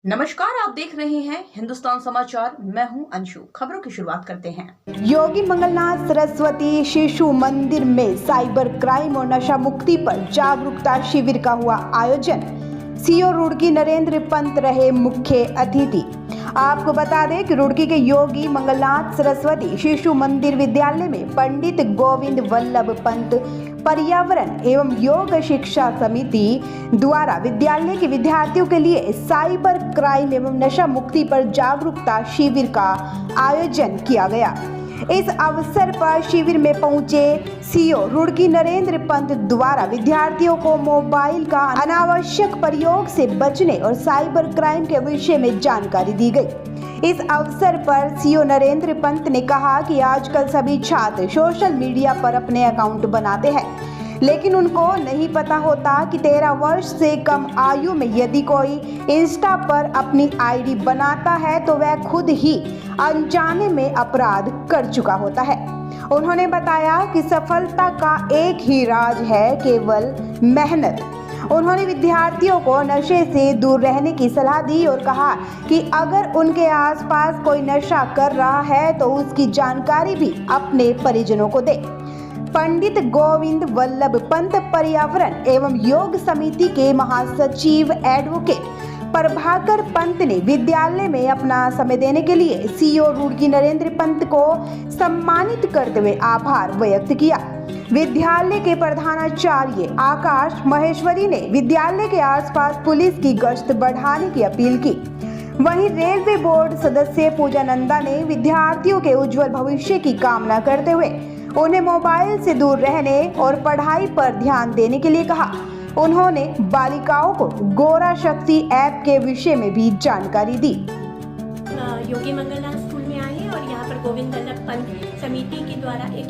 नमस्कार, आप देख रहे हैं हिंदुस्तान समाचार। मैं हूं अंशु। खबरों की शुरुआत करते हैं। योगी मंगलनाथ सरस्वती शिशु मंदिर में साइबर क्राइम और नशा मुक्ति पर जागरूकता शिविर का हुआ आयोजन। सीओ रुड़की नरेंद्र पंत रहे मुख्य अतिथि। आपको बता दें कि रुड़की के योगी मंगलनाथ सरस्वती शिशु मंदिर विद्यालय में पंडित गोविंद वल्लभ पंत पर्यावरण एवं योग शिक्षा समिति द्वारा विद्यालय के विद्यार्थियों के लिए साइबर क्राइम एवं नशा मुक्ति पर जागरूकता शिविर का आयोजन किया गया। इस अवसर पर शिविर में पहुंचे सीओ रुड़की नरेंद्र पंत द्वारा विद्यार्थियों को मोबाइल का अनावश्यक प्रयोग से बचने और साइबर क्राइम के विषय में जानकारी दी गई। इस अवसर पर सीओ नरेंद्र पंत ने कहा कि आजकल सभी छात्र सोशल मीडिया पर अपने अकाउंट बनाते हैं, लेकिन उनको नहीं पता होता कि 13 वर्ष से कम आयु में यदि कोई इंस्टा पर अपनी आईडी बनाता है तो वह खुद ही अनजाने में अपराध कर चुका होता है। उन्होंने बताया कि सफलता का एक ही राज है, केवल मेहनत। उन्होंने विद्यार्थियों को नशे से दूर रहने की सलाह दी और कहा कि अगर उनके आसपास कोई नशा कर रहा है तो उसकी जानकारी भी अपने परिजनों को दे। पंडित गोविंद वल्लभ पंत पर्यावरण एवं योग समिति के महासचिव एडवोकेट प्रभाकर पंत ने विद्यालय में अपना समय देने के लिए सीओ रुड़की नरेंद्र पंत को सम्मानित करते हुए आभार व्यक्त किया। विद्यालय के प्रधानाचार्य आकाश महेश्वरी ने विद्यालय के आसपास पुलिस की गश्त बढ़ाने की अपील की। वहीं रेलवे बोर्ड सदस्य पूजा नंदा ने विद्यार्थियों के उज्जवल भविष्य की कामना करते हुए उन्हें मोबाइल से दूर रहने और पढ़ाई पर ध्यान देने के लिए कहा। उन्होंने बालिकाओं को गोरा शक्ति ऐप के विषय में भी जानकारी दी। योगी मंगलनाथ स्कूल में आए हैं और यहाँ पर गोविंद वल्लभ पंत समिति के द्वारा एक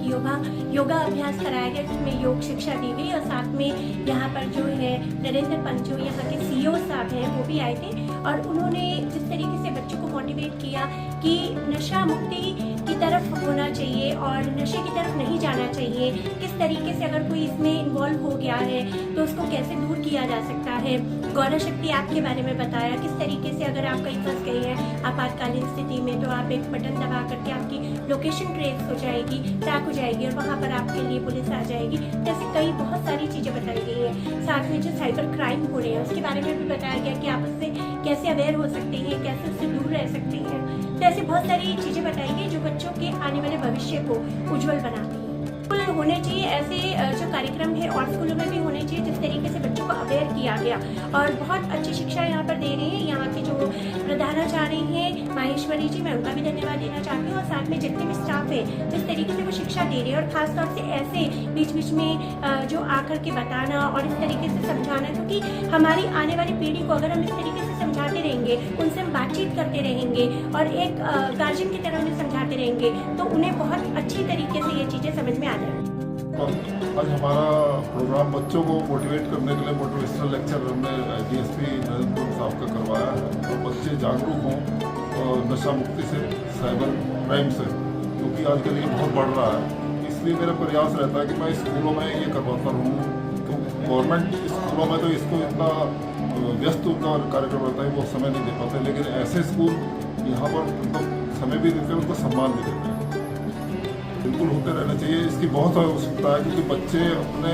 योगा अभ्यास कराया गया, जिसमें योग शिक्षा दी गई और साथ में यहाँ पर जो है नरेंद्र पंत जो यहाँ के सीईओ साहब हैं वो भी आए थे और उन्होंने जिस तरीके से बच्चों को मोटिवेट किया कि नशा मुक्ति की तरफ होना चाहिए और नशे की तरफ नहीं जाना चाहिए, किस तरीके से अगर कोई इसमें इन्वॉल्व हो गया है तो उसको कैसे दूर किया जा सकता है। गौरा शक्ति ऐप के बारे में बताया, किस तरीके से अगर आप कहीं फंस गए हैं आपातकालीन स्थिति में तो आप एक बटन दबा करके आपकी लोकेशन ट्रेस हो जाएगी, ट्रैक हो जाएगी और वहाँ पर आपके लिए पुलिस आ जाएगी। जैसे कई बहुत सारी चीज़ें बताई गई हैं। साथ में जो साइबर क्राइम हो रहे हैं उसके बारे में भी बताया गया कि आप उससे कैसे अवेयर हो सकते हैं, कैसे उससे दूर रह सकते हैं। तो ऐसी बहुत सारी चीज़ें बताई गई जो बच्चों के आने वाले भविष्य को उज्जवल बनाती है। स्कूल होने चाहिए ऐसे जो कार्यक्रम है और स्कूलों में भी होने चाहिए, जिस तरीके से बच्चों को अवेयर किया गया और बहुत अच्छी शिक्षा यहाँ पर दे रही है। यहाँ के जो प्रधानाचार्य हैं माहेश्वरी जी, मैं उनका भी धन्यवाद देना चाहती हूँ और साथ में जितने भी स्टाफ है जिस तरीके से वो शिक्षा दे रहे हैं और खासतौर से ऐसे बीच बीच में जो आकर के बताना और इस तरीके से समझाना, क्योंकि हमारी आने वाली पीढ़ी को अगर हम इस तरीके से समझाते रहेंगे, उनसे हम बातचीत करते रहेंगे और एक गार्जियन की तरह उन्हें समझाते रहेंगे तो उन्हें बहुत अच्छी तरीके से ये चीज़ें समझ में आ जाएंगी। आज हमारा प्रोग्राम बच्चों को मोटिवेट करने के लिए मोटिवेशनल लेक्चर हमने डीएसपी नरेंद्र साहब का करवाया है और बच्चे जागरूक हों नशा मुक्ति से, साइबर क्राइम से, क्योंकि आजकल ये बहुत बढ़ रहा है। इसलिए मेरा प्रयास रहता है कि मैं स्कूलों में ये करवाता रहूँ। तो गवर्नमेंट स्कूलों में तो इसको इतना व्यस्त उनका कार्यक्रम रहता है, वो समय नहीं दे पाते, लेकिन ऐसे स्कूल यहाँ पर मतलब समय भी देते हैं, उनको सम्मान भी देते हैं। बिल्कुल होते रहना चाहिए। इसकी बहुत आवश्यकता है क्योंकि बच्चे अपने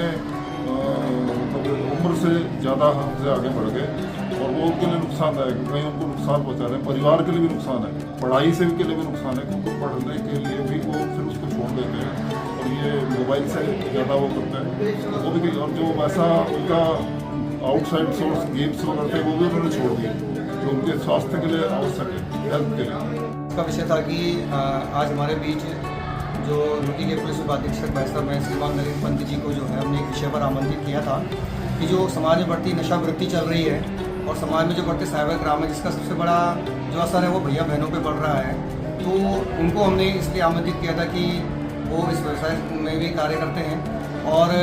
उम्र से ज़्यादा हमसे आगे बढ़ गए और वो उनके लिए नुकसानदायक, कहीं उनको नुकसान पहुँचा रहे हैं, परिवार के लिए भी नुकसान है, पढ़ाई से के लिए भी नुकसान है, क्योंकि पढ़ने के लिए भी वो फिर उसको छोड़ देते हैं और ये मोबाइल से ज़्यादा वो करते हैं। वो भी और जो वैसा उनका आउटसाइड सोर्स गेम्स वगैरह थे वो भी उन्होंने छोड़ दिए जो उनके स्वास्थ्य के लिए आवश्यक है, हेल्थ के लिए। इसका विषय था कि आज हमारे बीच जो रुड़की के पुलिस उपाधीक्षक भाई साहब हैं श्रीमान नरेंद्र पंत जी को जो है हमने एक विषय पर आमंत्रित किया था कि जो समाज में बढ़ती नशा वृत्ति चल रही है और समाज में जो बढ़ते साइबर क्राइम है, जिसका सबसे बड़ा जो असर है वो भैया बहनों पे पड़ रहा है, तो उनको हमने इसलिए आमंत्रित किया था कि वो इस व्यवसाय में भी कार्य करते हैं और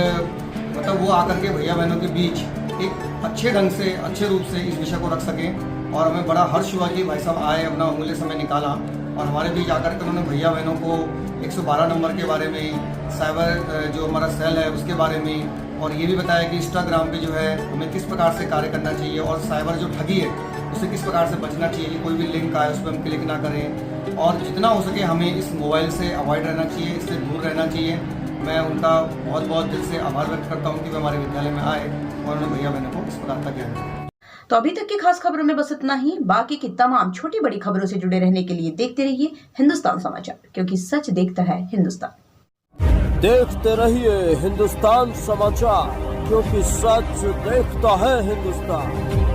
मतलब वो आकर के भैया बहनों के बीच एक अच्छे ढंग से, अच्छे रूप से इस विषय को रख सकें। और हमें बड़ा हर्ष हुआ कि भाई साहब आए, अपना अमूल्य समय निकाला और हमारे बीच आकर के उन्होंने भैया बहनों को 112 नंबर के बारे में, साइबर जो हमारा सेल है उसके बारे में और ये भी बताया कि इंस्टाग्राम पे जो है हमें किस प्रकार से कार्य करना चाहिए और साइबर जो ठगी है उससे किस प्रकार से बचना चाहिए कि कोई भी लिंक आए उस पर हम क्लिक ना करें, और जितना हो सके हमें इस मोबाइल से अवॉइड रहना चाहिए, इससे दूर रहना चाहिए। मैं उनका बहुत बहुत दिल से आभार व्यक्त करता हूँ कि वे हमारे विद्यालय में आए और उन्होंने भैया बहनों को इस प्रकार का ज्ञान दिया। तो अभी तक की खास खबरों में बस इतना ही। बाकी की तमाम छोटी बड़ी खबरों से जुड़े रहने के लिए देखते रहिए हिंदुस्तान समाचार, क्योंकि सच देखता है हिंदुस्तान। देखते रहिए हिंदुस्तान समाचार, क्योंकि सच देखता है हिंदुस्तान।